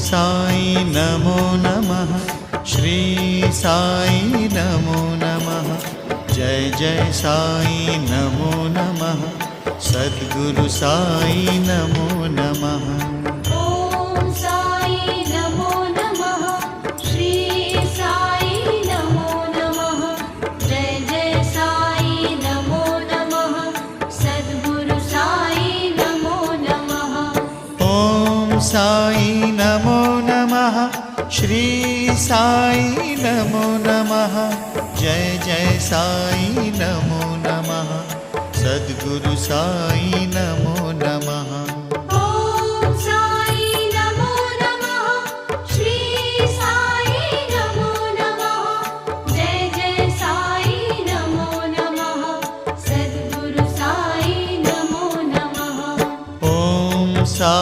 साई नमो नमः। श्री साई नमो नमः। जय जय साई नमो नमः। सद्गुरु साई नमो नमः। ओम साई नमो नमः। श्री साई नमो नमः। जय जय साई नमो नमः। सद्गुरु साई नमो नमः। ओम साई नमो नमः। श्री साई नमो नमः। जय जय साई नमो नमः। सद्गुरु साई नमो नमः। ओम साई नमो नमः। श्री साई नमो नमः। जय जय साई नमो नमः। सद्गुरु साई नमो नमः। ओम सा